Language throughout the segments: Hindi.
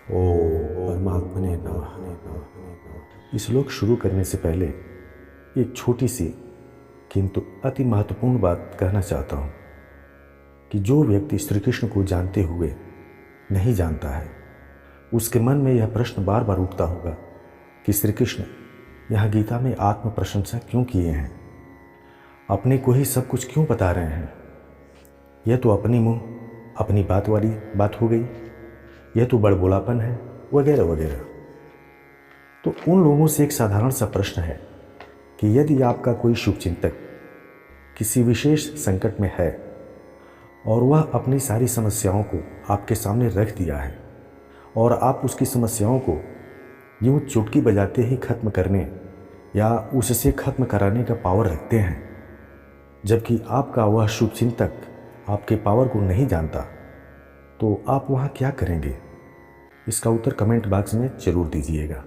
ओ परमात्मने नमः। इस श्लोक शुरू करने से पहले एक छोटी सी किंतु अति महत्वपूर्ण बात कहना चाहता हूँ कि जो व्यक्ति श्री कृष्ण को जानते हुए नहीं जानता है, उसके मन में यह प्रश्न बार बार उठता होगा कि श्री कृष्ण यहाँ गीता में आत्म प्रशंसा क्यों किए हैं, अपने को ही सब कुछ क्यों बता रहे हैं। यह तो अपनी मुंह अपनी बात वाली बात हो गई, यह तो बड़बोलापन है, वगैरह वगैरह। तो उन लोगों से एक साधारण सा प्रश्न है कि यदि आपका कोई शुभचिंतक किसी विशेष संकट में है और वह अपनी सारी समस्याओं को आपके सामने रख दिया है और आप उसकी समस्याओं को यूँ चुटकी बजाते ही खत्म करने या उससे खत्म कराने का पावर रखते हैं, जबकि आपका वह शुभचिंतक आपके पावर को नहीं जानता, तो आप वहाँ क्या करेंगे? इसका उत्तर कमेंट बॉक्स में ज़रूर दीजिएगा।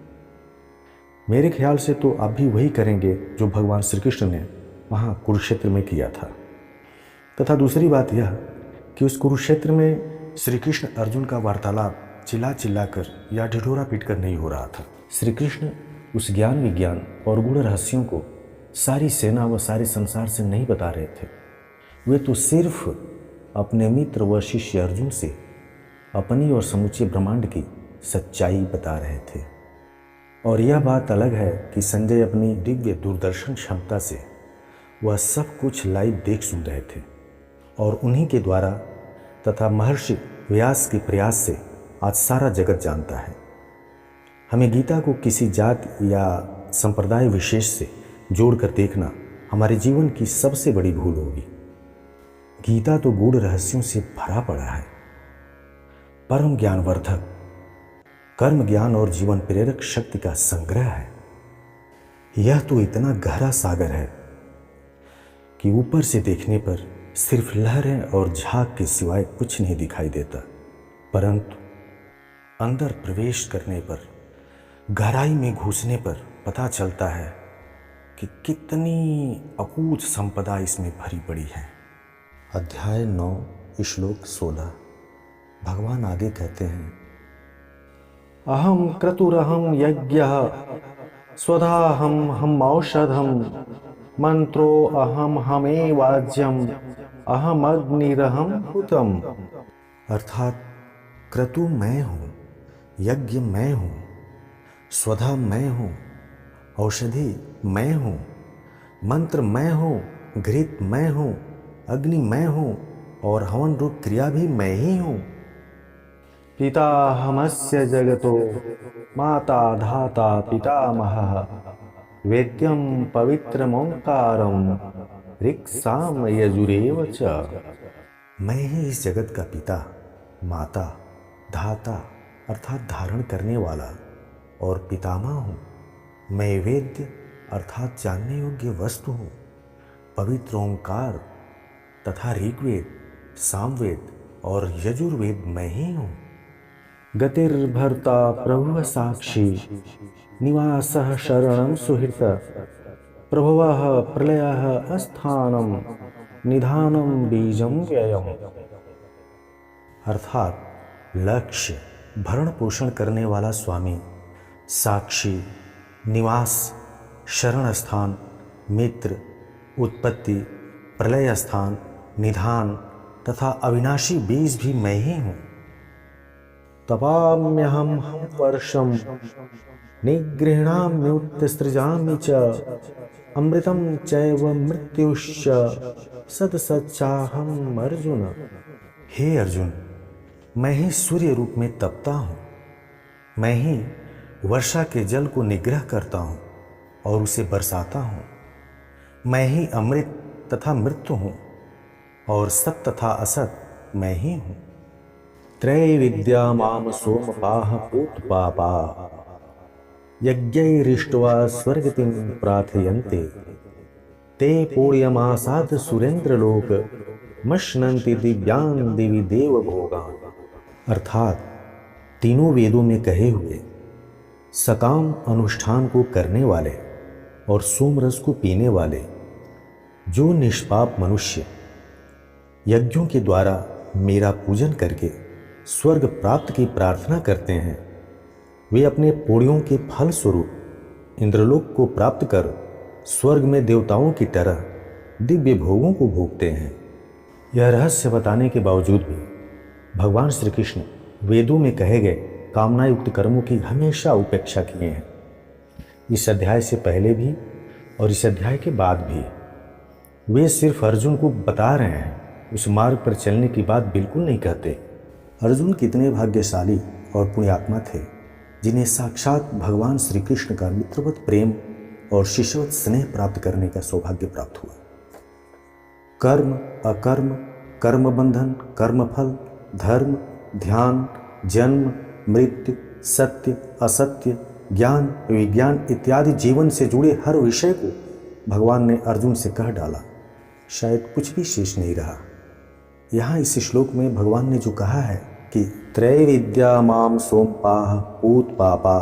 मेरे ख्याल से तो आप भी वही करेंगे जो भगवान श्री कृष्ण ने वहाँ कुरुक्षेत्र में किया था। तथा दूसरी बात यह कि उस कुरुक्षेत्र में श्री कृष्ण अर्जुन का वार्तालाप चिल्ला चिल्ला कर या ढिढोरा पीट कर नहीं हो रहा था। श्री कृष्ण उस ज्ञान विज्ञान और गूढ़ रहस्यों को सारी सेना व सारे संसार से नहीं बता रहे थे। वे तो सिर्फ अपने मित्र व शिष्य अर्जुन से अपनी और समूचे ब्रह्मांड की सच्चाई बता रहे थे। और यह बात अलग है कि संजय अपनी दिव्य दूरदर्शन क्षमता से वह सब कुछ लाइव देख सुन रहे थे और उन्हीं के द्वारा तथा महर्षि व्यास के प्रयास से आज सारा जगत जानता है। हमें गीता को किसी जात या संप्रदाय विशेष से जोड़कर देखना हमारे जीवन की सबसे बड़ी भूल होगी। गीता तो गूढ़ रहस्यों से भरा पड़ा है, परम ज्ञानवर्धक, कर्म ज्ञान और जीवन प्रेरक शक्ति का संग्रह है। यह तो इतना गहरा सागर है कि ऊपर से देखने पर सिर्फ लहरें और झाग के सिवाय कुछ नहीं दिखाई देता, परंतु अंदर प्रवेश करने पर, गहराई में घुसने पर पता चलता है कि कितनी अकूत संपदा इसमें भरी पड़ी है। अध्याय 9 श्लोक 16। भगवान आगे कहते हैं, अहम क्रतुरहम यज्ञः स्वधाहम हम औषधम मंत्रो अहम हमेवाज्यम अहम अग्निरहम हुतम। अर्थात क्रतु मैं हूँ, यज्ञ मैं हूँ, स्वधा मैं हूँ, औषधि मैं हूँ, मंत्र मैं हूँ, घृत मैं हूँ, अग्नि मैं हूँ और हवन रूप क्रिया भी मैं ही हूँ। पिताहमस्य जगतो माता धाता पितामहः वेद्यं पवित्रमोंकारं ऋक्साम यजुरेव च। मैं ही इस जगत का पिता, माता, धाता अर्थात धारण करने वाला और पितामह हूँ। मैं वेद्य अर्थात जानने योग्य वस्तु हूँ, पवित्र ओंकार तथा ऋग्वेद, सामवेद और यजुर्वेद मैं ही हूँ। गतिर्भर्ता प्रभुः साक्षी निवासः शरणं सुहृत प्रभवः प्रलयः अस्थानं निधानं बीजं व्ययम्। अर्थात लक्ष्य, भरण पोषण करने वाला स्वामी, साक्षी, निवास, शरण स्थान, मित्र, उत्पत्ति, प्रलय स्थान, निधान तथा अविनाशी बीज भी मैं ही हूँ। तपाम्यहम वर्षम निगृह्णाम्युत्सृजामि च अमृतं चैव मृत्युश्च सत्सच्चाहम अर्जुन। हे अर्जुन, मैं ही सूर्य रूप में तपता हूँ, मैं ही वर्षा के जल को निग्रह करता हूँ और उसे बरसाता हूँ, मैं ही अमृत तथा मृत्यु हूँ और सत तथा असत मैं ही हूँ। त्रैविद्या माम सोमपाः पूतपापा यज्ञैरिष्ट्वा स्वर्गतिं प्रार्थयन्ते ते पूर्यमासात् सुरेंद्रलोक मश्नन्ति दिव्यान् दिवि देवभोगान्। अर्थात तीनों वेदों में कहे हुए सकाम अनुष्ठान को करने वाले और सोमरस को पीने वाले जो निष्पाप मनुष्य यज्ञों के द्वारा मेरा पूजन करके स्वर्ग प्राप्त की प्रार्थना करते हैं, वे अपने पुण्यों के फल स्वरूप इंद्रलोक को प्राप्त कर स्वर्ग में देवताओं की तरह दिव्य भोगों को भोगते हैं। यह रहस्य बताने के बावजूद भी भगवान श्री कृष्ण वेदों में कहे गए कामना युक्त कर्मों की हमेशा उपेक्षा किए हैं। इस अध्याय से पहले भी और इस अध्याय के बाद भी वे सिर्फ अर्जुन को बता रहे हैं, उस मार्ग पर चलने की बात बिल्कुल नहीं कहते। अर्जुन कितने भाग्यशाली और पुण्यात्मा थे जिन्हें साक्षात भगवान श्री कृष्ण का मित्रवत प्रेम और शिष्यवत स्नेह प्राप्त करने का सौभाग्य प्राप्त हुआ। कर्म अकर्म, कर्म बंधन, कर्म फल, धर्म, ध्यान, जन्म, मृत्यु, सत्य असत्य, ज्ञान विज्ञान इत्यादि जीवन से जुड़े हर विषय को भगवान ने अर्जुन से कह डाला। शायद कुछ भी शेष नहीं रहा। यहाँ इस श्लोक में भगवान ने जो कहा है कि त्रैविद्या माम सोमपाह पूत पापा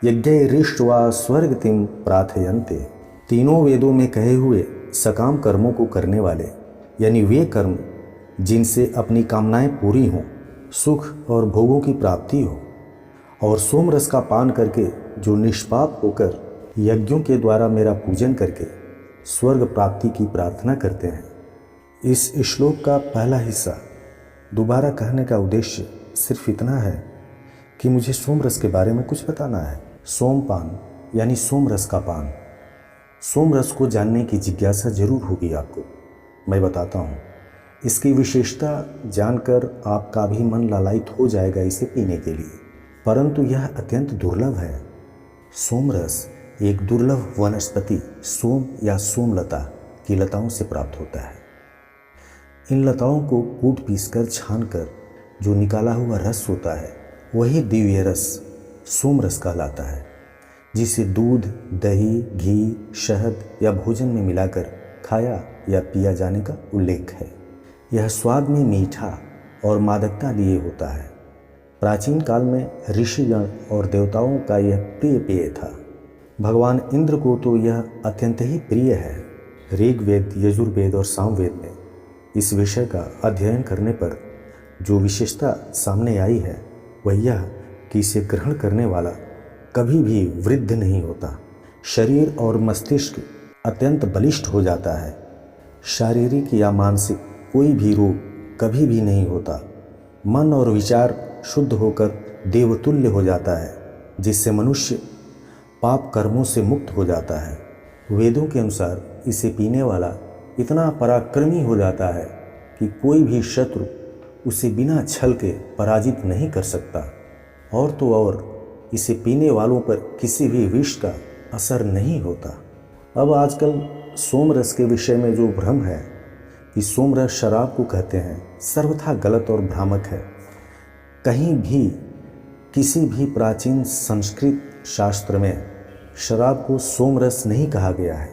यज्ञैरिष्ट्वा स्वर्गतिम प्रार्थयन्ते, तीनों वेदों में कहे हुए सकाम कर्मों को करने वाले, यानी वे कर्म जिनसे अपनी कामनाएं पूरी हों, सुख और भोगों की प्राप्ति हो, और सोम रस का पान करके जो निष्पाप होकर यज्ञों के द्वारा मेरा पूजन करके स्वर्ग प्राप्ति की प्रार्थना करते हैं। इस श्लोक का पहला हिस्सा दोबारा कहने का उद्देश्य सिर्फ इतना है कि मुझे सोम रस के बारे में कुछ बताना है। सोमपान यानी सोम रस का पान। सोम रस को जानने की जिज्ञासा जरूर होगी आपको, मैं बताता हूँ। इसकी विशेषता जानकर आपका भी मन लालायित हो जाएगा इसे पीने के लिए, परंतु यह अत्यंत दुर्लभ है। सोम रस एक दुर्लभ वनस्पति सोम या सोमलता की लताओं से प्राप्त होता है। इन लताओं को कूट पीसकर छानकर जो निकाला हुआ रस होता है वही दिव्य रस सोम रस कहलाता है, जिसे दूध, दही, घी, शहद या भोजन में मिलाकर खाया या पिया जाने का उल्लेख है। यह स्वाद में मीठा और मादकता लिए होता है। प्राचीन काल में ऋषिगण और देवताओं का यह प्रिय पेय था। भगवान इंद्र को तो यह अत्यंत ही प्रिय है। ऋग्वेद, यजुर्वेद और सामवेद में इस विषय का अध्ययन करने पर जो विशेषता सामने आई है वह यह कि इसे ग्रहण करने वाला कभी भी वृद्ध नहीं होता। शरीर और मस्तिष्क अत्यंत बलिष्ठ हो जाता है। शारीरिक या मानसिक कोई भी रोग कभी भी नहीं होता। मन और विचार शुद्ध होकर देवतुल्य हो जाता है, जिससे मनुष्य पाप कर्मों से मुक्त हो जाता है। वेदों के अनुसार इसे पीने वाला इतना पराक्रमी हो जाता है कि कोई भी शत्रु उसे बिना छल के पराजित नहीं कर सकता। और तो और इसे पीने वालों पर किसी भी विष का असर नहीं होता। अब आजकल सोम रस के विषय में जो भ्रम है कि सोम रस शराब को कहते हैं, सर्वथा गलत और भ्रामक है। कहीं भी किसी भी प्राचीन संस्कृत शास्त्र में शराब को सोम रस नहीं कहा गया है,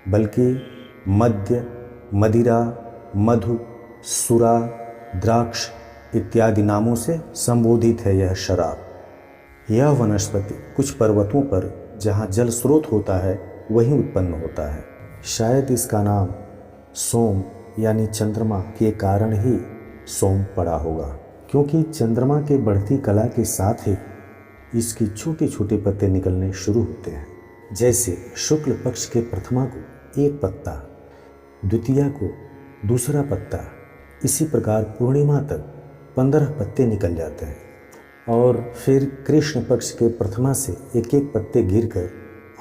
बल्कि मद्य, मदिरा, मधु, सुरा, द्राक्ष इत्यादि नामों से संबोधित है यह शराब। यह वनस्पति कुछ पर्वतों पर जहाँ जल स्रोत होता है वहीं उत्पन्न होता है। शायद इसका नाम सोम यानी चंद्रमा के कारण ही सोम पड़ा होगा, क्योंकि चंद्रमा के बढ़ती कला के साथ ही इसकी छोटे छोटे पत्ते निकलने शुरू होते हैं। जैसे शुक्ल पक्ष के प्रथमा को एक पत्ता, द्वितीया को दूसरा पत्ता, इसी प्रकार पूर्णिमा तक 15 पत्ते निकल जाते हैं और फिर कृष्ण पक्ष के प्रथमा से एक एक पत्ते गिरकर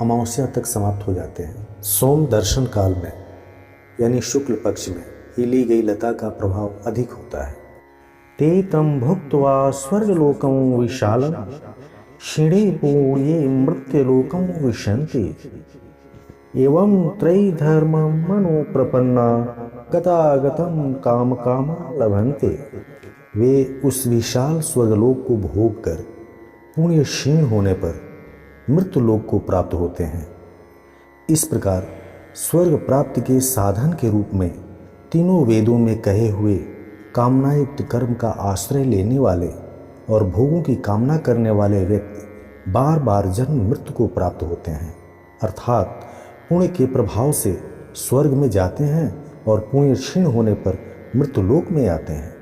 अमावस्या तक समाप्त हो जाते हैं। सोम दर्शन काल में यानी शुक्ल पक्ष में हिली गई लता का प्रभाव अधिक होता है। ते तम भुक्त्वा स्वर्गलोकं विशालम क्षीणे पूर्ये मृत्युलोकं विशन्ति एवं त्रैधर्मं मनो प्रपन्ना गतागतं काम कामा लभन्ते। वे उस विशाल स्वर्गलोक को भोग कर पुण्य क्षीण होने पर मृत्युलोक को प्राप्त होते हैं। इस प्रकार स्वर्ग प्राप्ति के साधन के रूप में तीनों वेदों में कहे हुए कामनायुक्त कर्म का आश्रय लेने वाले और भोगों की कामना करने वाले व्यक्ति बार बार जन्म मृत्यु को प्राप्त होते हैं, अर्थात पुण्य के प्रभाव से स्वर्ग में जाते हैं और पुण्य क्षीण होने पर मृत्युलोक में आते हैं।